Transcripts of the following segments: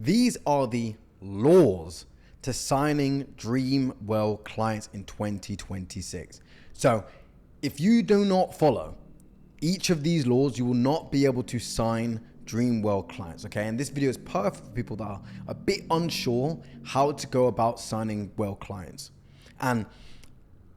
These are the laws to signing Dreamwell clients in 2026. So if you do not follow each of these laws, you will not be able to sign Dreamwell clients, okay? And this video is perfect for people that are a bit unsure how to go about signing well clients. And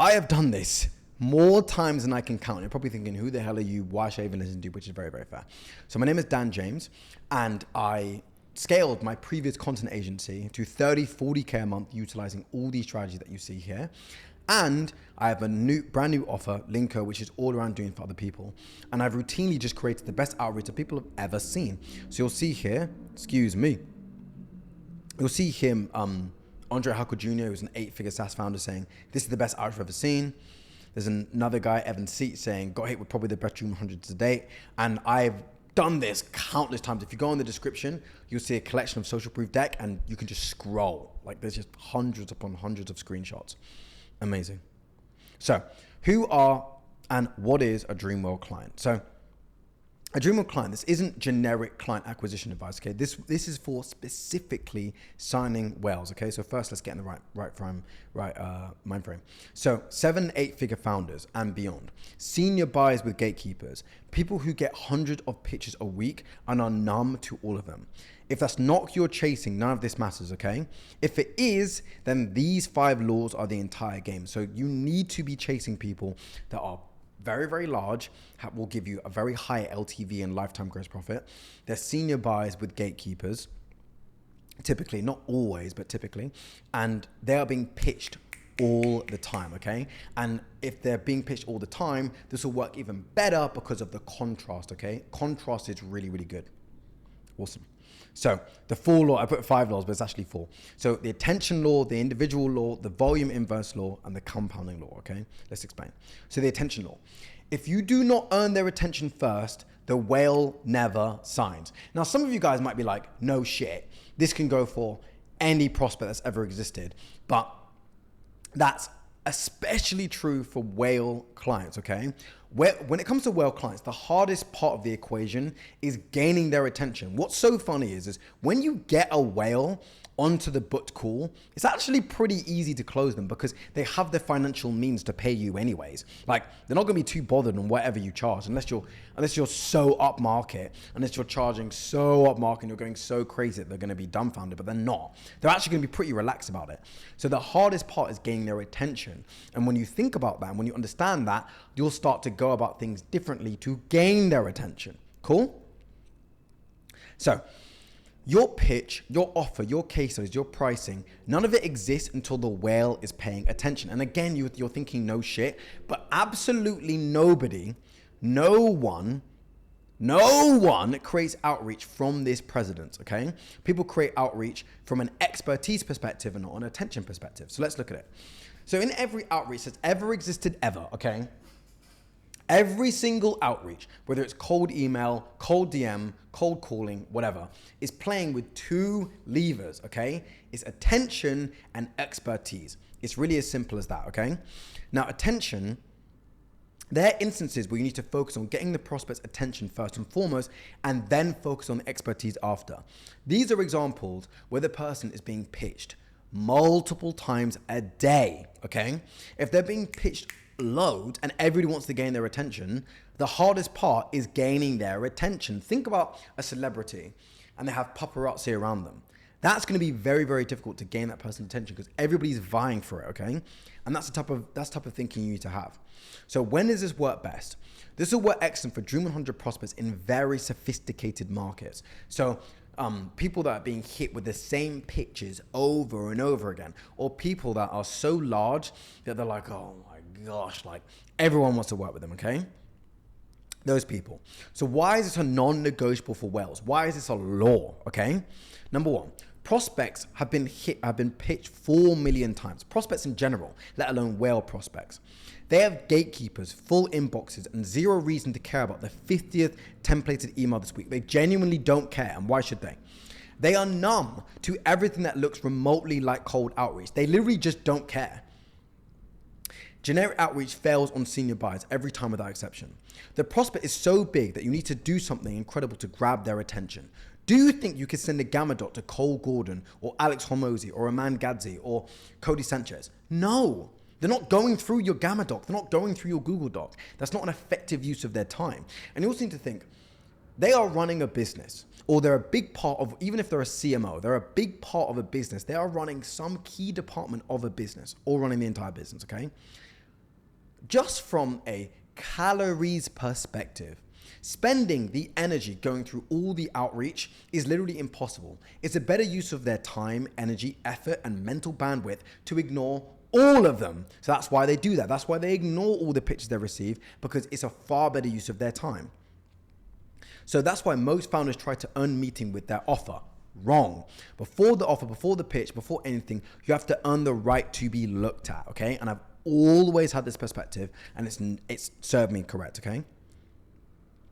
I have done this more times than I can count. You're probably thinking, who the hell are you? Why should I even listen to you? Which is very, very fair. So my name is Dan James, and I scaled my previous content agency to 30, 40K a month utilizing all these strategies that you see here. And I have a brand new offer, Linko, which is all around doing for other people. And I've routinely just created the best outreach that people have ever seen. So you'll see here, excuse me, you'll see him, Andre Huckle Jr., who's an 8-figure SaaS founder, saying, this is the best outreach I've ever seen. There's another guy, Evan Seat, saying, got hit with probably the best Dream 100 to date. And I've done this countless times. If you go in the description, you'll see a collection of social proof deck, and you can just scroll. Like, there's just hundreds upon hundreds of screenshots. Amazing. So who are and what is a Dreamwell client? So a Dreamwell client, this isn't generic client acquisition advice, okay? This is for specifically signing whales, okay? So first, let's get in the right mind frame. So 7, 8-figure founders and beyond, senior buyers with gatekeepers, people who get hundreds of pitches a week and are numb to all of them. If that's not who you're chasing, none of this matters, okay? If it is, then these 5 laws are the entire game. So you need to be chasing people that are very, very large, will give you a very high LTV and lifetime gross profit. They're senior buyers with gatekeepers, typically, not always, but typically, and they are being pitched all the time, okay? And if they're being pitched all the time, this will work even better because of the contrast, okay? Contrast is really, really good. Awesome. So the 4 law, I put 5 laws, but it's actually 4. So the attention law, the individual law, the volume inverse law, and the compounding law, okay? Let's explain. So the attention law. If you do not earn their attention first, the whale never signs. Now, some of you guys might be like, no shit. This can go for any prospect that's ever existed, but that's especially true for whale clients, okay? When it comes to whale clients, the hardest part of the equation is gaining their attention. What's so funny is when you get a whale onto the booked call, it's actually pretty easy to close them because they have the financial means to pay you anyways. Like, they're not gonna be too bothered on whatever you charge unless you're so up market, unless you're charging so up market and you're going so crazy that they're gonna be dumbfounded, but they're not. They're actually gonna be pretty relaxed about it. So the hardest part is gaining their attention. And when you think about that, and when you understand that, you'll start to go about things differently to gain their attention. Cool? So, your pitch, your offer, your case studies, your pricing, none of it exists until the whale is paying attention. And again, you're thinking no shit, but absolutely nobody, no one creates outreach from this precedent, okay? People create outreach from an expertise perspective and not an attention perspective. So let's look at it. So in every outreach that's ever existed ever, okay? Every single outreach, whether it's cold email, cold DM, cold calling, whatever, is playing with 2 levers, okay? It's attention and expertise. It's really as simple as that, okay? Now, attention, there are instances where you need to focus on getting the prospect's attention first and foremost, and then focus on the expertise after. These are examples where the person is being pitched multiple times a day, okay? If they're being pitched loads and everybody wants to gain their attention, the hardest part is gaining their attention. Think about a celebrity and they have paparazzi around them. That's going to be very, very difficult to gain that person's attention because everybody's vying for it, okay? And that's the type of thinking you need to have. So when does this work best? This will work excellent for Dream 100 prospects in very sophisticated markets. So people that are being hit with the same pitches over and over again, or people that are so large that they're like, oh my gosh, like everyone wants to work with them, okay? Those people. So why is this a non-negotiable for whales? Why is this a law, okay? Number 1, prospects have been pitched 4 million times. Prospects in general, let alone whale prospects. They have gatekeepers, full inboxes, and zero reason to care about the 50th templated email this week. They genuinely don't care, and why should they? They are numb to everything that looks remotely like cold outreach. They literally just don't care. Generic outreach fails on senior buyers every time without exception. The prospect is so big that you need to do something incredible to grab their attention. Do you think you could send a Gamma Dot to Cole Gordon or Alex Hormozy or Aman Gadzi or Cody Sanchez? No. They're not going through your Gamma Doc. They're not going through your Google Doc. That's not an effective use of their time. And you also need to think, they are running a business, or they're a big part of, even if they're a CMO, they're a big part of a business. They are running some key department of a business, or running the entire business, okay? Just from a calories perspective, spending the energy going through all the outreach is literally impossible. It's a better use of their time, energy, effort, and mental bandwidth to ignore all of them. So that's why they do that. That's why they ignore all the pitches they receive, because it's a far better use of their time. So that's why most founders try to earn meeting with their offer. Wrong. Before the offer, before the pitch, before anything, you have to earn the right to be looked at, okay? And I've always had this perspective, and it's served me correct, okay?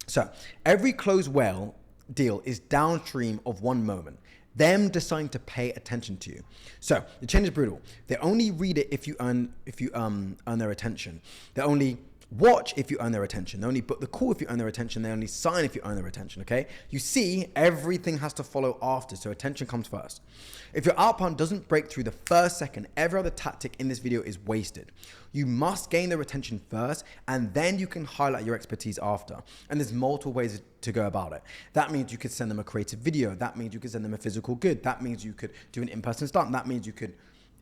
So every closed whale deal is downstream of one moment, them deciding to pay attention to you. So the change is brutal. They only read it if you earn their attention. They only watch if you earn their attention. They only book the call if you earn their attention. They only sign if you earn their attention, okay? You see, everything has to follow after, so attention comes first. If your outbound doesn't break through the first second, every other tactic in this video is wasted. You must gain their attention first, and then you can highlight your expertise after. And there's multiple ways to go about it. That means you could send them a creative video. That means you could send them a physical good. That means you could do an in-person stunt. That means you could,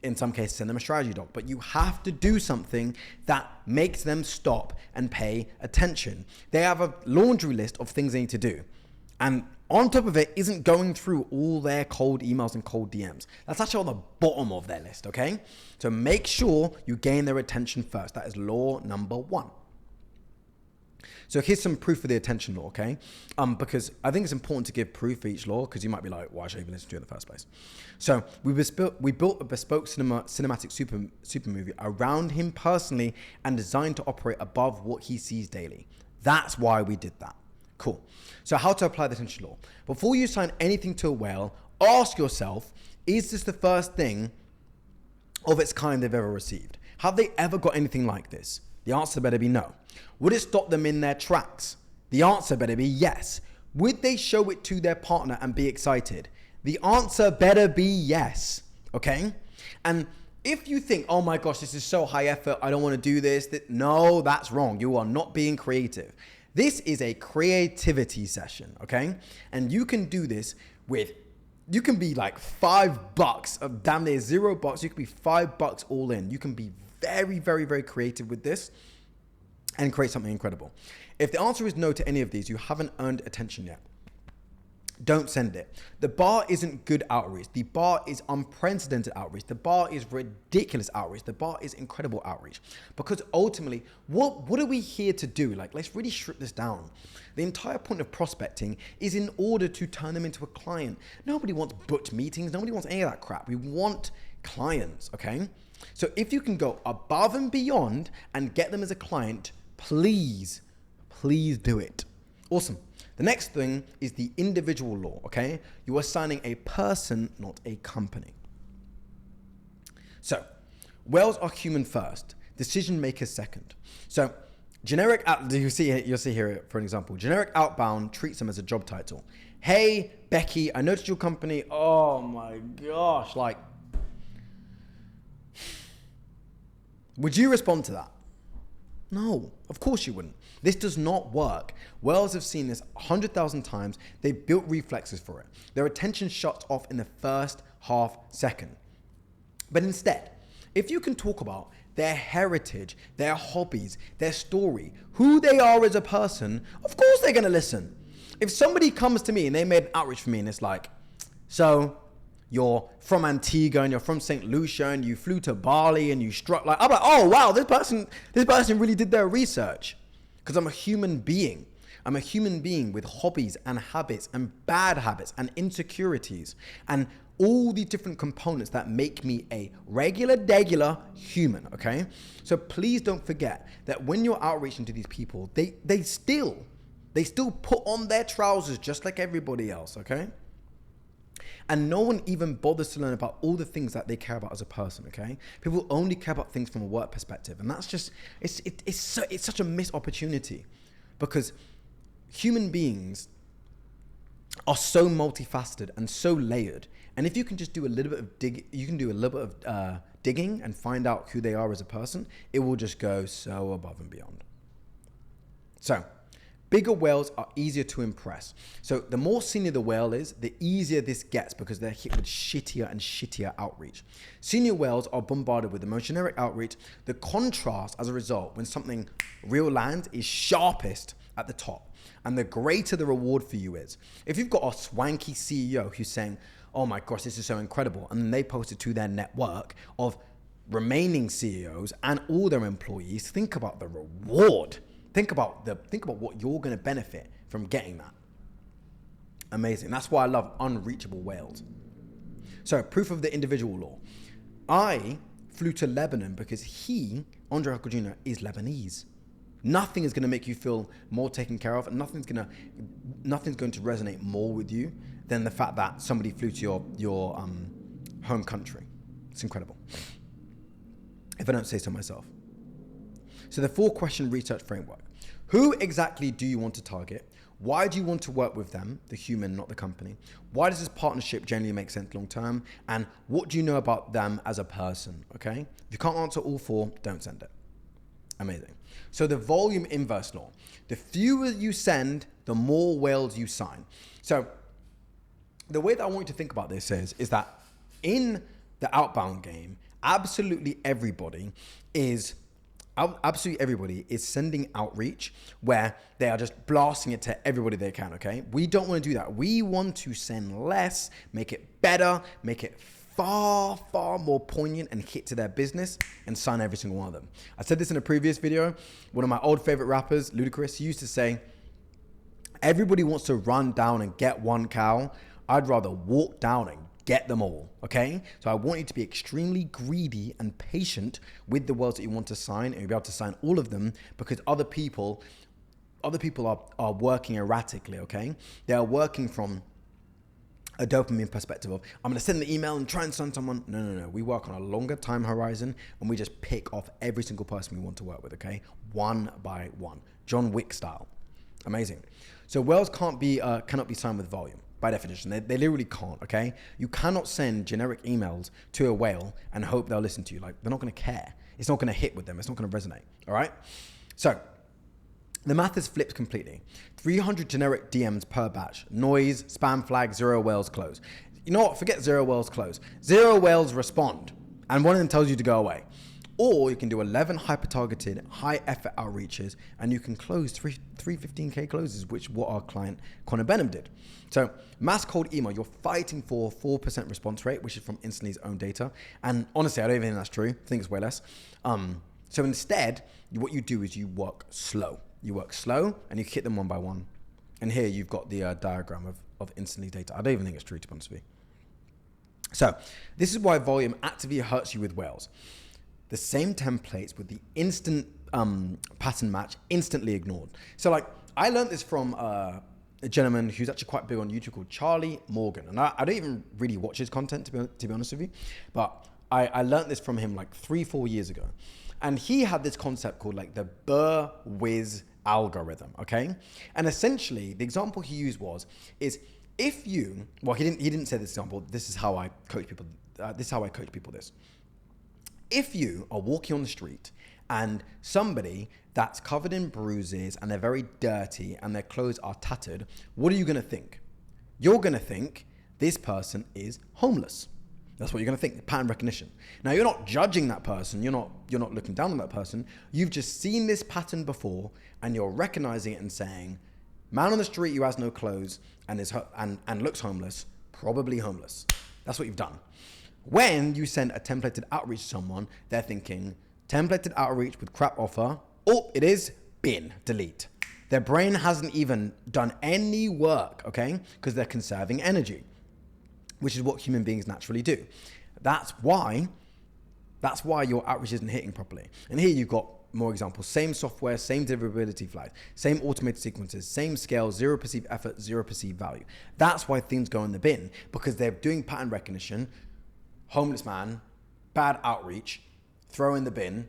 in some cases, send them a strategy doc. But you have to do something that makes them stop and pay attention. They have a laundry list of things they need to do. And on top of it, isn't going through all their cold emails and cold DMs. That's actually on the bottom of their list, okay? So make sure you gain their attention first. That is law number 1. So here's some proof of the attention law, okay? Because I think it's important to give proof for each law, because you might be like, why should I even listen to it in the first place? So we built a bespoke cinematic super movie around him personally and designed to operate above what he sees daily. That's why we did that. Cool. So how to apply the attention law. Before you sign anything to a whale, ask yourself, is this the first thing of its kind they've ever received? Have they ever got anything like this? The answer better be no. Would it stop them in their tracks? The answer better be yes. Would they show it to their partner and be excited? The answer better be yes, okay? And if you think, oh my gosh, this is so high effort, I don't want to do this. No, that's wrong. You are not being creative. This is a creativity session, okay? And you can do this with, you can be like $5 of damn near $0. You can be $5 all in. You can be very, very, very creative with this and create something incredible. If the answer is no to any of these, you haven't earned attention yet. Don't send it. The bar isn't good outreach. The bar is unprecedented outreach. The bar is ridiculous outreach. The bar is incredible outreach. Because ultimately, what are we here to do? Like, let's really strip this down. The entire point of prospecting is in order to turn them into a client. Nobody wants booked meetings. Nobody wants any of that crap. We want clients, okay? So if you can go above and beyond and get them as a client, please do it. Awesome. The next thing is the individual law, okay? You are signing a person, not a company. So, whales are human first, decision makers second. So, you'll see here, for an example, generic outbound treats them as a job title. Hey, Becky, I noticed your company. Oh my gosh, like, would you respond to that? No, of course you wouldn't. This does not work. Whales have seen this 100,000 times. They've built reflexes for it. Their attention shuts off in the first half second. But instead, if you can talk about their heritage, their hobbies, their story, who they are as a person, of course they're going to listen. If somebody comes to me and they made an outreach for me and it's like, so you're from Antigua and you're from St. Lucia and you flew to Bali and you struck, like, I'm like, oh wow, this person really did their research. Because I'm a human being. I'm a human being with hobbies and habits and bad habits and insecurities and all the different components that make me a regular human, okay? So please don't forget that when you're outreaching to these people, they still put on their trousers just like everybody else, okay? And no one even bothers to learn about all the things that they care about as a person, okay? People only care about things from a work perspective. And that's just, it's such a missed opportunity, because human beings are so multifaceted and so layered. And if you can just do a little bit of digging and find out who they are as a person, it will just go so above and beyond. So bigger whales are easier to impress. So the more senior the whale is, the easier this gets because they're hit with shittier and shittier outreach. Senior whales are bombarded with the most generic outreach. The contrast as a result, when something real lands, is sharpest at the top. And the greater the reward for you is. If you've got a swanky CEO who's saying, oh my gosh, this is so incredible, and then they post it to their network of remaining CEOs and all their employees, think about the reward. Think about what you're going to benefit from getting that. Amazing. That's why I love unreachable whales. So, proof of the individual law. I flew to Lebanon because Andre Harkel Jr., is Lebanese. Nothing is going to make you feel more taken care of, and nothing's going to resonate more with you than the fact that somebody flew to your home country. It's incredible. If I don't say so myself. So the 4-question research framework. Who exactly do you want to target? Why do you want to work with them, the human, not the company? Why does this partnership generally make sense long term? And what do you know about them as a person? Okay? If you can't answer all 4, don't send it. Amazing. So the volume inverse law. The fewer you send, the more whales you sign. So the way that I want you to think about this is that in the outbound game, absolutely everybody is sending outreach where they are just blasting it to everybody they can, okay? We don't want to do that. We want to send less, make it better, make it far, far more poignant and hit to their business, and sign every single one of them. I said this in a previous video. One of my old favorite rappers, Ludacris, he used to say, everybody wants to run down and get one cow. I'd rather walk down and get them all, okay? So I want you to be extremely greedy and patient with the whales that you want to sign, and you'll be able to sign all of them because other people are working erratically, okay? They are working from a dopamine perspective of, I'm gonna send the email and try and sign someone. No. We work on a longer time horizon, and we just pick off every single person we want to work with, okay? One by one, John Wick style. Amazing. So whales cannot be signed with volume. By definition, they literally can't, okay? You cannot send generic emails to a whale and hope they'll listen to you. Like, they're not gonna care. It's not gonna hit with them. It's not gonna resonate, all right? So, the math is flipped completely. 300 generic DMs per batch. Noise, spam flag, 0 whales close. You know what? Forget 0 whales close. 0 whales respond, and one of them tells you to go away. Or you can do 11 hyper-targeted, high-effort outreaches, and you can close three 15K closes, which what our client Connor Benham did. So mass cold email, you're fighting for 4% response rate, which is from Instantly's own data. And honestly, I don't even think that's true. I think it's way less. So instead, what you do is you work slow. You work slow, and you hit them one by one. And here you've got the diagram of Instantly data. I don't even think it's true, to be honest with you. So this is why volume actively hurts you with whales. The same templates with the instant pattern match instantly ignored. So like, I learned this from a gentleman who's actually quite big on YouTube called Charlie Morgan. And I don't even really watch his content, to be honest with you. But I learned this from him like 3-4 years ago. And he had this concept called like the Burr Whiz algorithm, okay? And essentially, the example he used is if you, well, he didn't say this example. This is how I coach people. This. If you are walking on the street and somebody that's covered in bruises and they're very dirty and their clothes are tattered, what are you going to think? You're going to think this person is homeless. That's what you're going to think, pattern recognition. Now, you're not judging that person. You're not looking down on that person. You've just seen this pattern before and you're recognizing it and saying, man on the street who has no clothes and looks homeless, probably homeless. That's what you've done. When you send a templated outreach to someone, they're thinking, templated outreach with crap offer, oh, it is, bin, delete. Their brain hasn't even done any work, okay? Because they're conserving energy, which is what human beings naturally do. That's why your outreach isn't hitting properly. And here you've got more examples. Same software, same deliverability flags, same automated sequences, same scale, 0 perceived effort, 0 perceived value. That's why things go in the bin, because they're doing pattern recognition. Homeless man, bad outreach, throw in the bin,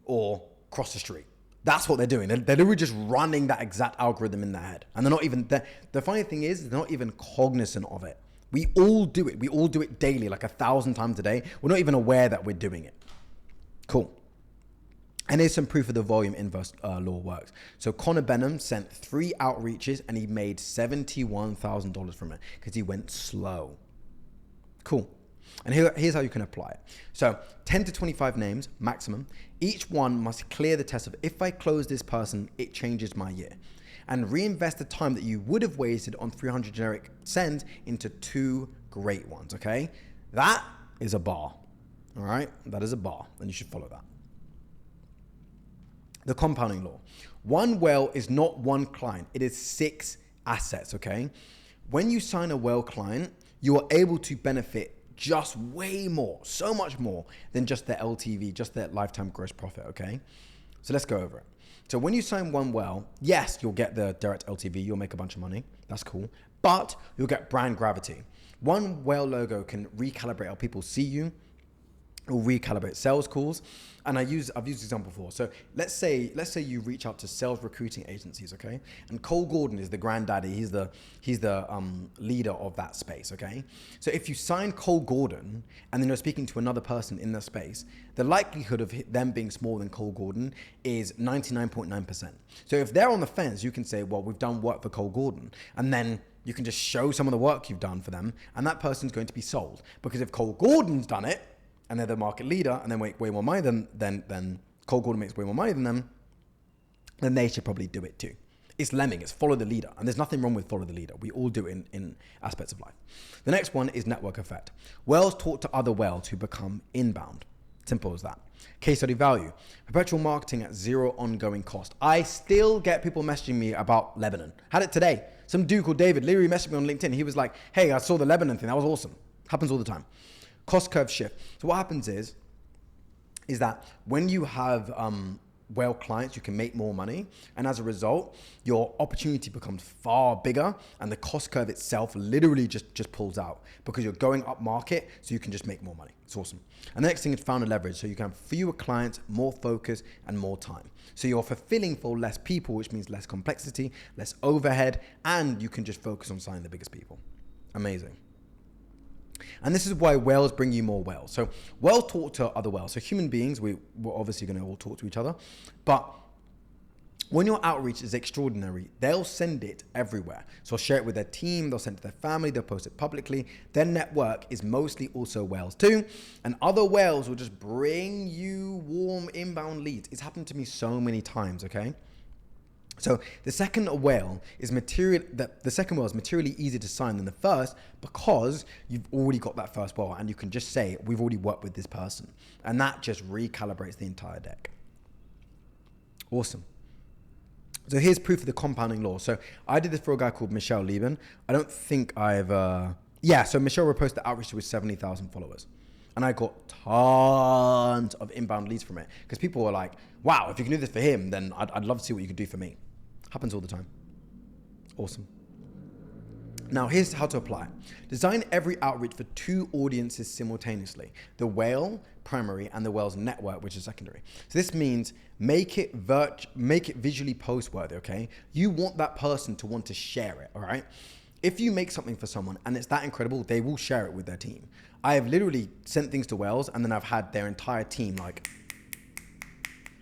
or cross the street. That's what they're doing. They're literally just running that exact algorithm in their head. And they're not even, the funny thing is, they're not even cognizant of it. We all do it. We all do it daily, like 1,000 times a day. We're not even aware that we're doing it. Cool. And here's some proof of the volume inverse law works. So Connor Benham sent 3 outreaches and he made $71,000 from it because he went slow. Cool. And here's how you can apply it. So 10 to 25 names maximum. Each one must clear the test of, if I close this person, it changes my year. And reinvest the time that you would have wasted on 300 generic sends into 2 great ones, okay? That is a bar, all right? That is a bar, and you should follow that. The compounding law. 1 whale is not 1 client. It is 6 assets, okay? When you sign a whale client, you are able to benefit just way more, so much more than just their LTV, just their lifetime gross profit, okay? So let's go over it. So when you sign 1 whale, yes, you'll get the direct LTV, you'll make a bunch of money, that's cool, but you'll get brand gravity. 1 whale logo can recalibrate how people see you, or recalibrate sales calls. And I've used this example before. So let's say you reach out to sales recruiting agencies, okay? And Cole Gordon is the granddaddy. He's the leader of that space, okay? So if you sign Cole Gordon and then you're speaking to another person in that space, the likelihood of them being smaller than Cole Gordon is 99.9%. So if they're on the fence, you can say, well, we've done work for Cole Gordon. And then you can just show some of the work you've done for them, and that person's going to be sold. Because if Cole Gordon's done it, and they're the market leader, and they make way more money than Cole Gordon makes way more money than them, then they should probably do it too. It's lemming, it's follow the leader. And there's nothing wrong with follow the leader. We all do it in aspects of life. The next one is network effect. Whales talk to other whales who become inbound. Simple as that. Case study value. Perpetual marketing at 0 ongoing cost. I still get people messaging me about Lebanon. Had it today. Some dude called David literally messaged me on LinkedIn. He was like, hey, I saw the Lebanon thing. That was awesome. Happens all the time. Cost curve shift. So what happens is that when you have whale clients, you can make more money. And as a result, your opportunity becomes far bigger and the cost curve itself literally just pulls out because you're going up market, so you can just make more money. It's awesome. And the next thing is founder leverage. So you can have fewer clients, more focus, and more time. So you're fulfilling for less people, which means less complexity, less overhead, and you can just focus on signing the biggest people. Amazing. And this is why whales bring you more whales. So whales talk to other whales. So human beings, we're obviously going to all talk to each other. But when your outreach is extraordinary, they'll send it everywhere. So they'll share it with their team, they'll send it to their family, they'll post it publicly. Their network is mostly also whales too. And other whales will just bring you warm inbound leads. It's happened to me so many times, okay? So the second whale is materially easier to sign than the first because you've already got that first whale and you can just say, we've already worked with this person. And that just recalibrates the entire deck. Awesome. So here's proof of the compounding law. So I did this for a guy called Michelle Lieben. I don't think so Michelle reposted outreach with 70,000 followers. And I got tons of inbound leads from it because people were like, wow, if you can do this for him, then I'd love to see what you could do for me. Happens all the time. Awesome. Now, here's how to apply it. Design every outreach for 2 audiences simultaneously. The whale, primary, and the whale's network, which is secondary. So this means make it visually post-worthy, okay? You want that person to want to share it, all right? If you make something for someone and it's that incredible, they will share it with their team. I have literally sent things to whales and then I've had their entire team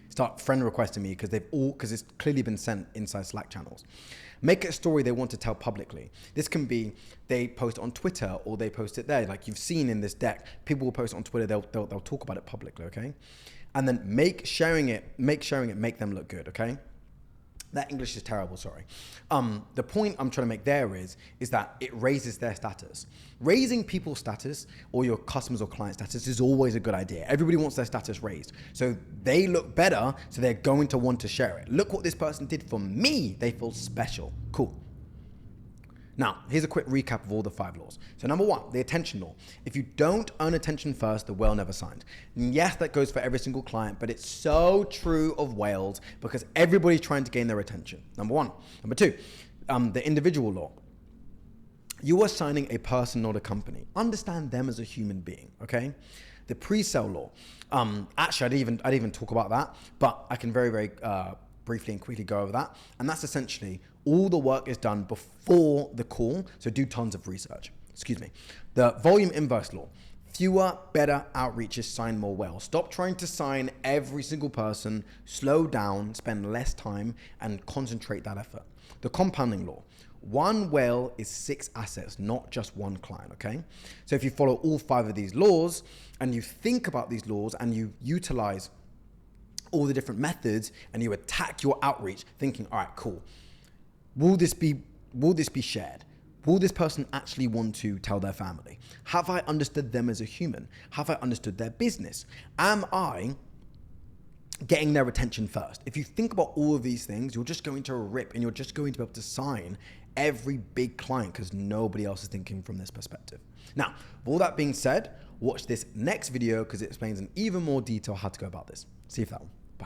start friend requesting me because it's clearly been sent inside Slack channels. Make it a story they want to tell publicly. This can be they post it on Twitter or they post it there. Like you've seen in this deck, people will post it on Twitter. They'll talk about it publicly, okay? And then make sharing it make them look good, okay? That English is terrible, sorry. The point I'm trying to make there is that it raises their status. Raising people's status or your customers or client status is always a good idea. Everybody wants their status raised. So they look better, so they're going to want to share it. Look what this person did for me. They feel special. Cool. Now, here's a quick recap of all the 5 laws. So number 1, the attention law. If you don't earn attention first, the whale never signed. And yes, that goes for every single client, but it's so true of whales because everybody's trying to gain their attention. Number 1. Number 2, the individual law. You are signing a person, not a company. Understand them as a human being, okay? The pre-sale law. Actually, I didn't even talk about that, but I can very, very briefly and quickly go over that. And that's essentially all the work is done before the call. So do tons of research. Excuse me. The volume inverse law. Fewer, better outreaches sign more well. Stop trying to sign every single person. Slow down, spend less time, and concentrate that effort. The compounding law. One whale is 6 assets, not just one client, okay? So if you follow all 5 of these laws and you think about these laws and you utilize all the different methods and you attack your outreach thinking, all right, cool. Will this be shared? Will this person actually want to tell their family? Have I understood them as a human? Have I understood their business? Am I getting their attention first? If you think about all of these things, you're just going to rip and you're just going to be able to sign every big client because nobody else is thinking from this perspective. Now, with all that being said, watch this next video because it explains in even more detail how to go about this. See you for that one.